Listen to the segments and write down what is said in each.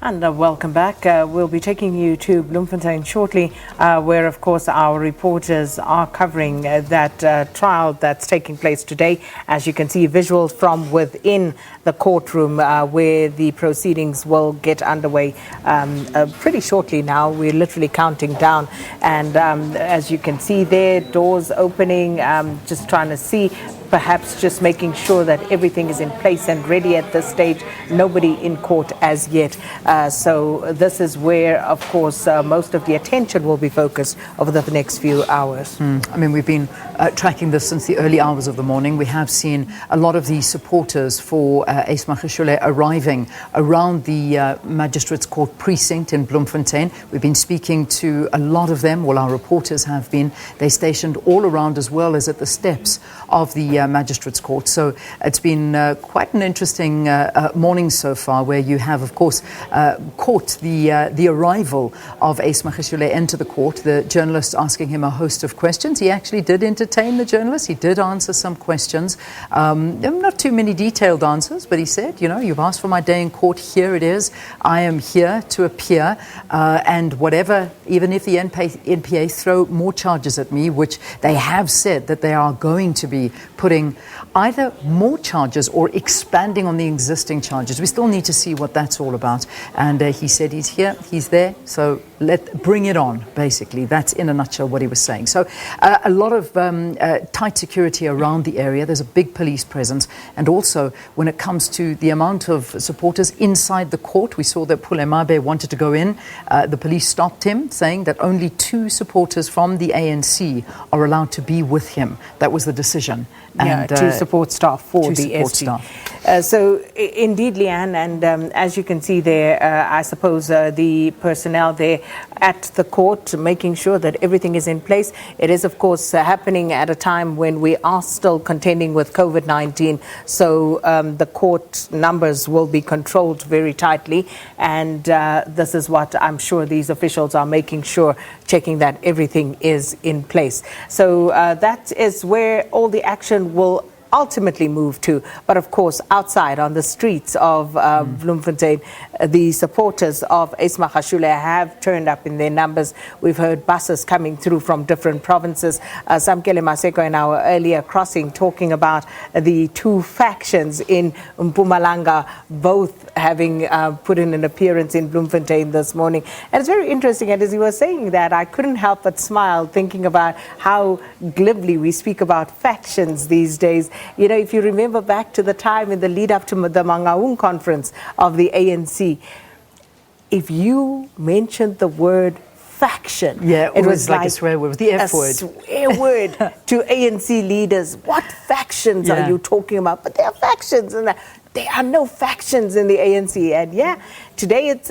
And welcome back. We'll be taking you to Bloemfontein shortly, where, of course, our reporters are covering that trial that's taking place today. As you can see, visuals from within the courtroom where the proceedings will get underway pretty shortly now. We're literally counting down. And as you can see there, doors opening, just trying to see, perhaps just making sure that everything is in place and ready at this stage. Nobody in court as yet. So this is where, of course, most of the attention will be focused over the next few hours. I mean, we've been tracking this since the early hours of the morning. We have seen a lot of the supporters for Ace Magashule arriving around the Magistrate's Court precinct in Bloemfontein. We've been speaking to a lot of them. Well, our reporters have been. They're stationed all around as well as at the steps of the Magistrate's Court. So it's been quite an interesting morning so far, where you have, of course, caught the arrival of Ace Magashule into the court. The journalist asking him a host of questions. He actually did entertain the journalist. He did answer some questions. Not too many detailed answers, but he said, you know, you've asked for my day in court. Here it is. I am here to appear. And whatever, even if the NPA throw more charges at me, which they have said that they are going to be putting either more charges or expanding on the existing charges. We still need to see what that's all about. And he said he's here, he's there, so bring it on, basically. That's in a nutshell what he was saying. So a lot of tight security around the area. There's a big police presence. And also, when it comes to the amount of supporters inside the court, we saw that Pulemabe wanted to go in. The police stopped him, saying that only 2 supporters from the ANC are allowed to be with him. That was the decision. And, 2 support staff for the SP. So indeed, Leanne, and as you can see there, I suppose the personnel there at the court making sure that everything is in place. It is, of course, happening at a time when we are still contending with COVID-19. So the court numbers will be controlled very tightly. And this is what I'm sure these officials are making sure, checking that everything is in place. So that is where all the action will ultimately move to. But of course, outside on the streets of Bloemfontein, the supporters of Ace Magashule have turned up in their numbers. We've heard buses coming through from different provinces. Samkele Maseko in our earlier crossing talking about the 2 factions in Mpumalanga, both having put in an appearance in Bloemfontein this morning. And it's very interesting, and as he was saying that, I couldn't help but smile thinking about how glibly we speak about factions these days. You know, if you remember back to the time in the lead up to the Mangaung conference of the ANC, if you mentioned the word faction, it was like a swear word, the F word. A swear word to ANC leaders. What factions are you talking about? But there are factions, and there are no factions in the ANC. And today it's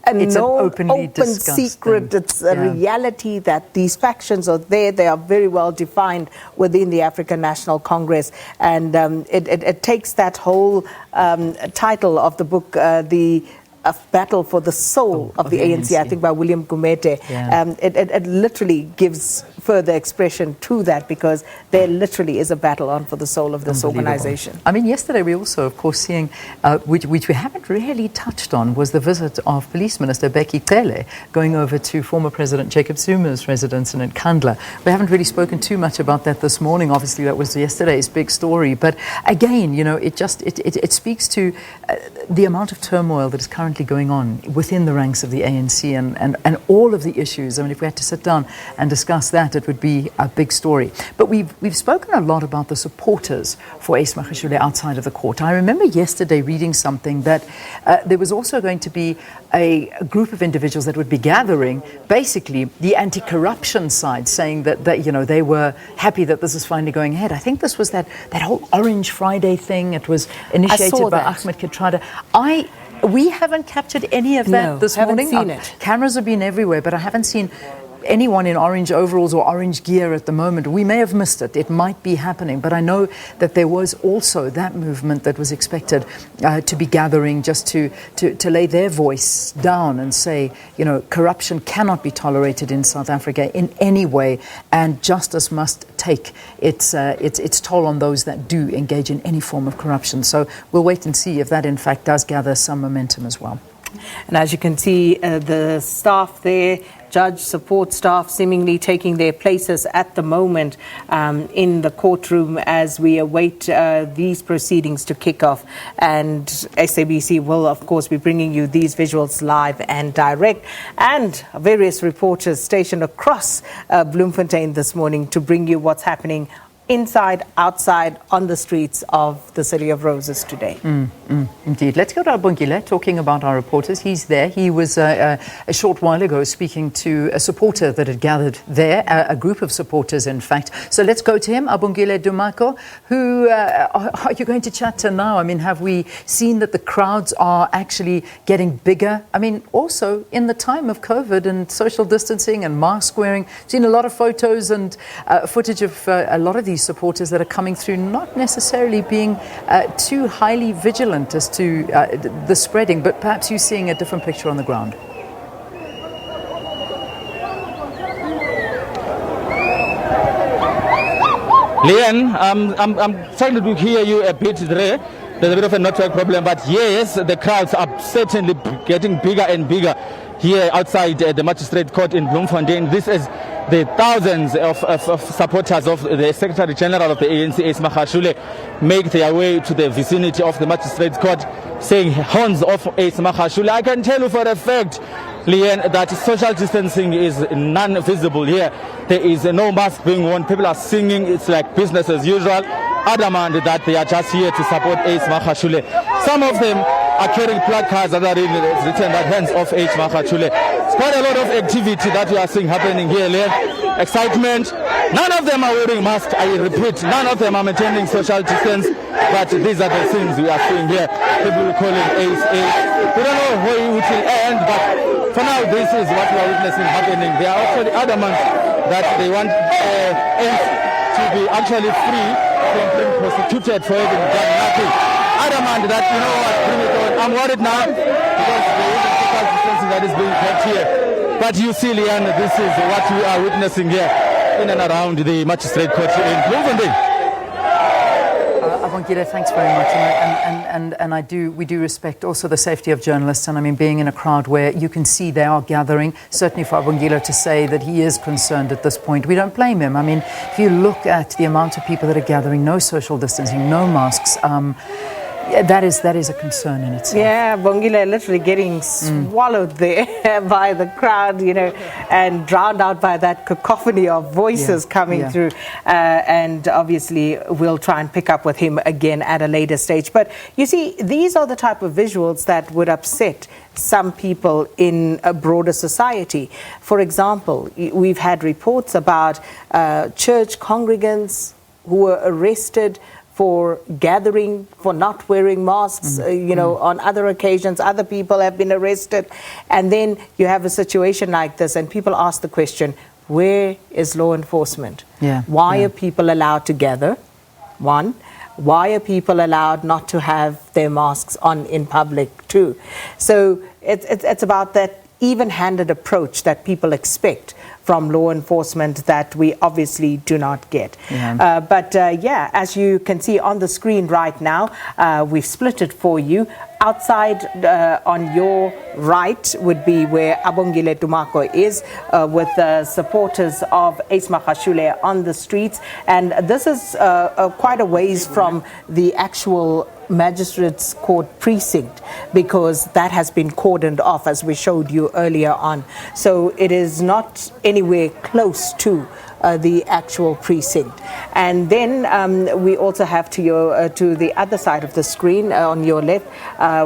an open secret. It's a reality that these factions are there. They are very well defined within the African National Congress. And it takes that whole title of the book, the battle for the soul of the ANC, I think by William Gumete. It literally gives further expression to that, because there literally is a battle on for the soul of this organization. I mean, yesterday we also, of course, seeing, which we haven't really touched on, was the visit of Police Minister Becky Cele going over to former President Jacob Zuma's residence in Nkandla. We haven't really spoken too much about that this morning. Obviously, that was yesterday's big story. But again, you know, it speaks to the amount of turmoil that is currently going on within the ranks of the ANC and all of the issues. I mean, if we had to sit down and discuss that, it would be a big story. But we've spoken a lot about the supporters for Ace Magashule outside of the court. I remember yesterday reading something that there was also going to be a group of individuals that would be gathering, basically the anti-corruption side, saying that you know, they were happy that this is finally going ahead. I think this was that whole Orange Friday thing. It was initiated by Ahmed Katrada. We haven't captured any of that this morning. Haven't seen it. Cameras have been everywhere, but I haven't seen anyone in orange overalls or orange gear at the moment. We may have missed it. It might be happening. But I know that there was also that movement that was expected to be gathering just to lay their voice down and say, you know, corruption cannot be tolerated in South Africa in any way, and justice must take its toll on those that do engage in any form of corruption. So we'll wait and see if that in fact does gather some momentum as well. And as you can see, the staff there, judge support staff, seemingly taking their places at the moment in the courtroom as we await these proceedings to kick off. And SABC will, of course, be bringing you these visuals live and direct, and various reporters stationed across Bloemfontein this morning to bring you what's happening inside, outside, on the streets of the City of Roses today. Indeed. Let's go to Abongile, talking about our reporters. He's there. He was a short while ago speaking to a supporter that had gathered there, a group of supporters, in fact. So let's go to him, Abongile Dumako. Who are you going to chat to now? I mean, have we seen that the crowds are actually getting bigger? I mean, also in the time of COVID and social distancing and mask wearing, seen a lot of photos and footage of a lot of these supporters that are coming through, not necessarily being too highly vigilant as to the spreading, but perhaps you're seeing a different picture on the ground. Leanne, I'm trying to hear you a bit there. There's a bit of a network problem, but yes, the crowds are certainly getting bigger and bigger here outside the Magistrate Court in Bloemfontein. This is the thousands of supporters of the Secretary-General of the ANC, Ace Magashule, make their way to the vicinity of the Magistrate Court, saying horns of Ace Magashule. I can tell you for a fact, Leanne, that social distancing is non-visible here. There is no mask being worn. People are singing. It's like business as usual, adamant that they are just here to support Ace Magashule. Some of them are carrying placards that are written that hands off Ace Magashule. It's quite a lot of activity that we are seeing happening here, Leanne. Excitement. None of them are wearing masks. I repeat, none of them are maintaining social distance. But these are the things we are seeing here. People calling Ace Ace. We don't know how it will end, but for now, this is what we are witnessing happening. They are actually adamant that they want Ace to be actually free from being prosecuted for having done nothing. Adamant that, you know what, bring it on. I'm worried now because there is a social distancing that is being kept here. But you see, Leanne, this is what we are witnessing here in and around the Magistrate Court in Bloemfontein. Abongile, thanks very much, and we do respect also the safety of journalists, and I mean, being in a crowd where you can see they are gathering, certainly for Abongile to say that he is concerned at this point, we don't blame him. I mean, if you look at the amount of people that are gathering, no social distancing, no masks, that is a concern in itself. Yeah, Bongile literally getting swallowed there by the crowd, you know, and drowned out by that cacophony of voices coming through. And obviously, we'll try and pick up with him again at a later stage. But you see, these are the type of visuals that would upset some people in a broader society. For example, we've had reports about church congregants who were arrested for gathering, for not wearing masks, you know, on other occasions, other people have been arrested. And then you have a situation like this and people ask the question, where is law enforcement? Why are people allowed to gather? One, why are people allowed not to have their masks on in public too? So it's about that even-handed approach that people expect from law enforcement that we obviously do not get. But as you can see on the screen right now, we've split it for you. Outside on your right would be where Abongile Dumako is with the supporters of Ace Magashule on the streets. And this is quite a ways from the actual Magistrate's Court precinct, because that has been cordoned off, as we showed you earlier on. So it is not anywhere close to the actual precinct. And then we also have to the other side of the screen on your left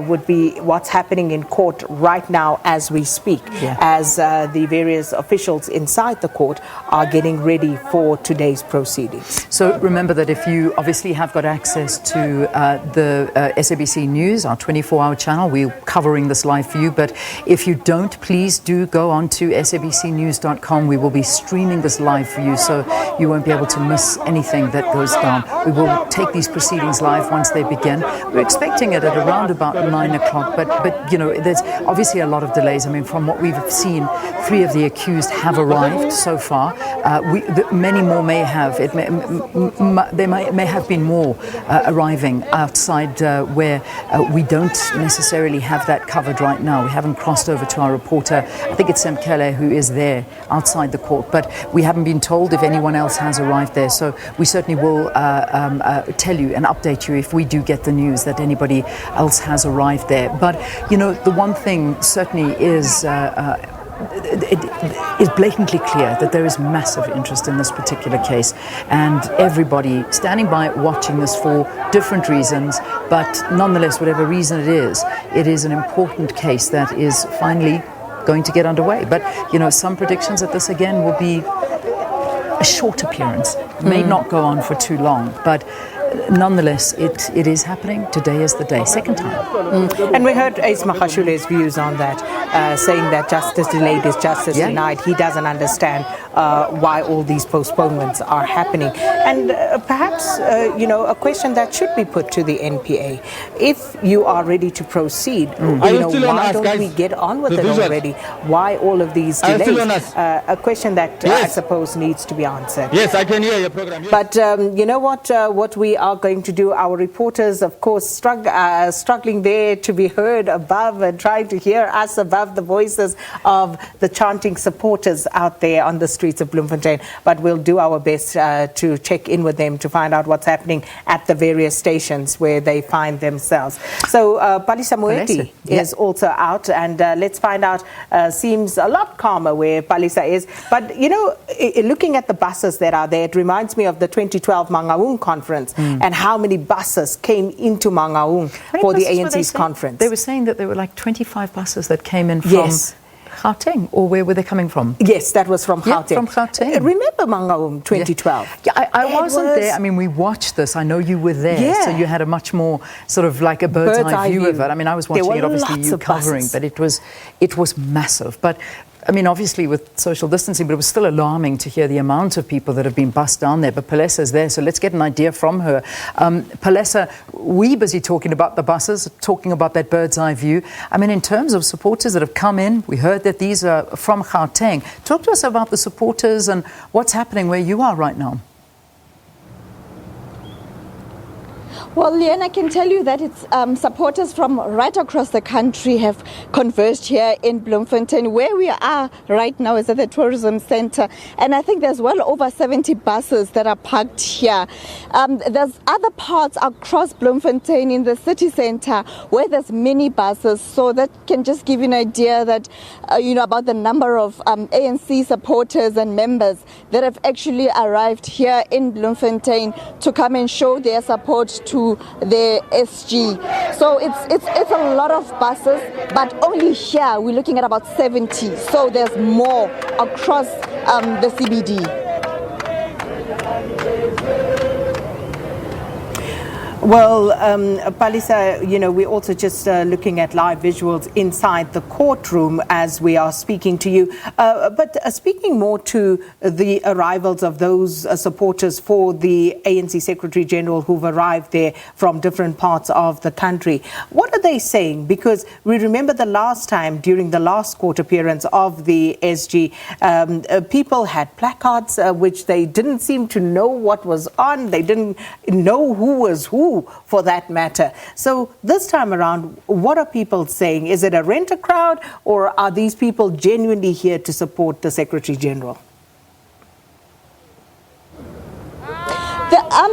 would be what's happening in court right now as we speak, as the various officials inside the court are getting ready for today's proceedings. So remember that if you obviously have got access to the SABC News, our 24-hour channel, we're covering this live for you, but if you don't, please do go on to sabcnews.com. We will be streaming this live for you you, so you won't be able to miss anything that goes down. We will take these proceedings live once they begin. We're expecting it at around about 9 o'clock, but you know, there's obviously a lot of delays. I mean, from what we've seen, 3 of the accused have arrived so far. Many more may have. There may have been more arriving outside where we don't necessarily have that covered right now. We haven't crossed over to our reporter. I think it's Semkele who is there outside the court, but we haven't been told if anyone else has arrived there. So we certainly will tell you and update you if we do get the news that anybody else has arrived there. But, you know, the one thing certainly is it is blatantly clear that there is massive interest in this particular case, and everybody standing by watching this for different reasons, but nonetheless, whatever reason it is an important case that is finally going to get underway. But, you know, some predictions that this again will be a short appearance, may not go on for too long, but nonetheless, it is happening. Today is the day, second time. And we heard Ace Magashule's views on that, saying that justice delayed is justice denied. He doesn't understand why all these postponements are happening. And perhaps, you know, a question that should be put to the NPA. If you are ready to proceed, you know, why don't we get on with it already? Why all of these delays? A question that I suppose needs to be answered. Yes, I can hear your program. Yes. But you know what we are going to do, our reporters, of course, struggling there to be heard above and trying to hear us above the voices of the chanting supporters out there on the streets of Bloemfontein. But we'll do our best to check in with them to find out what's happening at the various stations where they find themselves. So Palisa Moeti is also out, and let's find out, seems a lot calmer where Palisa is. But, you know, looking at the buses that are there, it reminds me of the 2012 Mangaung conference and how many buses came into Mangaung for the ANC's conference. They were saying that there were like 25 buses that came in from Gauteng, or where were they coming from? Yes, that was from Gauteng. From Gauteng. Remember Mangaung 2012? Yeah, I wasn't there. I mean, we watched this. I know you were there, so you had a much more sort of like a bird's eye view of it. I mean, I was watching it, obviously you covering, but it was massive. But I mean, obviously with social distancing, but it was still alarming to hear the amount of people that have been bussed down there. But Palesa's there, so let's get an idea from her. Palesa, we busy talking about the buses, talking about that bird's eye view. I mean, in terms of supporters that have come in, we heard that these are from Gauteng. Talk to us about the supporters and what's happening where you are right now. Well, Leanne, I can tell you that it's supporters from right across the country have converged here in Bloemfontein. Where we are right now is at the tourism center, and I think there's well over 70 buses that are parked here. There's other parts across Bloemfontein in the city center where there's mini buses, so that can just give you an idea that, you know, about the number of ANC supporters and members that have actually arrived here in Bloemfontein to come and show their support to the SG. So it's a lot of buses, but only here we're looking at about 70. So there's more across the CBD. Well, Palisa, you know, we're also just looking at live visuals inside the courtroom as we are speaking to you. But speaking more to the arrivals of those supporters for the ANC Secretary-General who've arrived there from different parts of the country, what are they saying? Because we remember the last time, during the last court appearance of the SG, people had placards which they didn't seem to know what was on. They didn't know who was who, for that matter. So this time around, what are people saying? Is it a renter crowd, or are these people genuinely here to support the Secretary-General?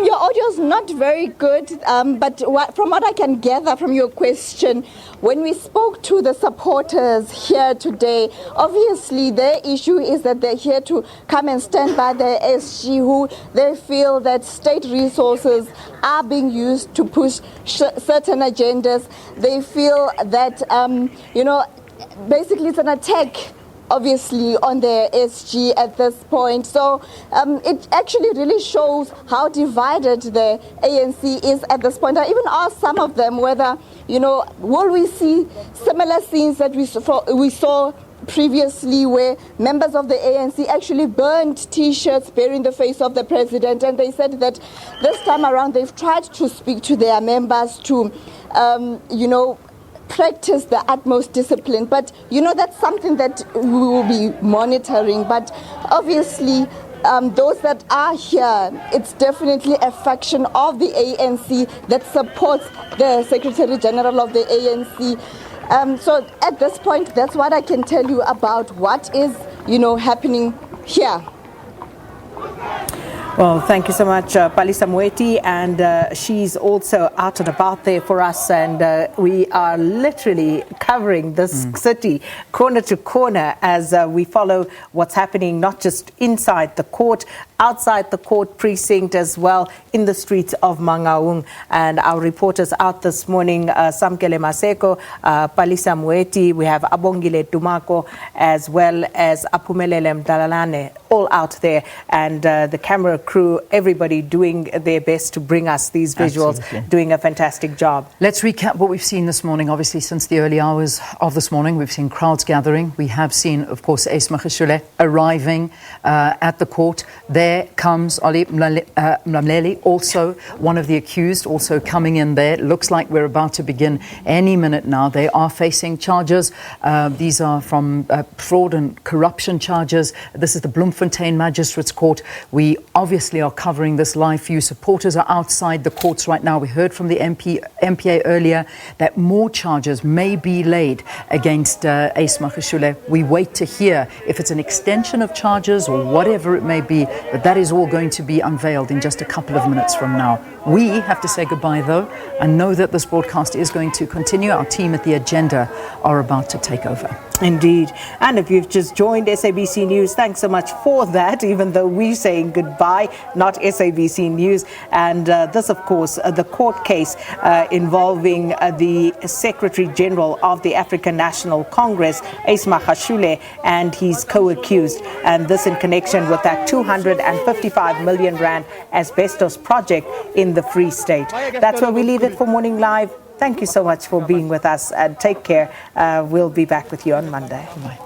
Your audio is not very good, but from what I can gather from your question, when we spoke to the supporters here today, obviously their issue is that they're here to come and stand by the SG, who they feel that state resources are being used to push certain agendas. They feel that, you know, basically it's an attack, obviously, on the SG at this point. So it actually really shows how divided the ANC is at this point. I even asked some of them whether, you know, will we see similar scenes that we saw previously where members of the ANC actually burned T-shirts bearing the face of the president, and they said that this time around they've tried to speak to their members to, practice the utmost discipline. But, that's something that we will be monitoring. But obviously, those that are here, it's definitely a faction of the ANC that supports the Secretary-General of the ANC. So at this point, that's what I can tell you about what is, happening here. Well, thank you so much, Palisa Mweti, and she's also out and about there for us, and we are literally covering this city corner to corner as we follow what's happening not just inside the court, outside the court precinct as well, in the streets of Mangaung. And our reporters out this morning, Samkele Maseko, Palisa Mweti, we have Abongile Tumako, as well as Apumelele Mdalalane, all out there, and the camera crew, everybody doing their best to bring us these visuals, doing a fantastic job. Let's recap what we've seen this morning. Obviously, since the early hours of this morning, we've seen crowds gathering. We have seen, of course, Ace Magashule arriving at the court. There comes Ali Mlamleli, also one of the accused, also coming in there. Looks like we're about to begin any minute now. They are facing charges. These are from fraud and corruption charges. This is the Bloemfontein Magistrate's Court. We obviously are covering this live for you. Supporters are outside the courts right now. We heard from the MPA earlier that more charges may be laid against Ace Magashule. We wait to hear if it's an extension of charges or whatever it may be, but that is all going to be unveiled in just a couple of minutes from now. We have to say goodbye, though, and know that this broadcast is going to continue. Our team at The Agenda are about to take over. Indeed. And if you've just joined SABC News, thanks so much for that, even though we're saying goodbye, not SABC News. And this, of course, the court case involving the Secretary-General of the African National Congress, Ace Magashule, and his co-accused. And this in connection with that 255 million rand asbestos project in the Free State. That's where we leave it for Morning Live. Thank you so much for being with us, and take care. We'll be back with you on Monday. Bye.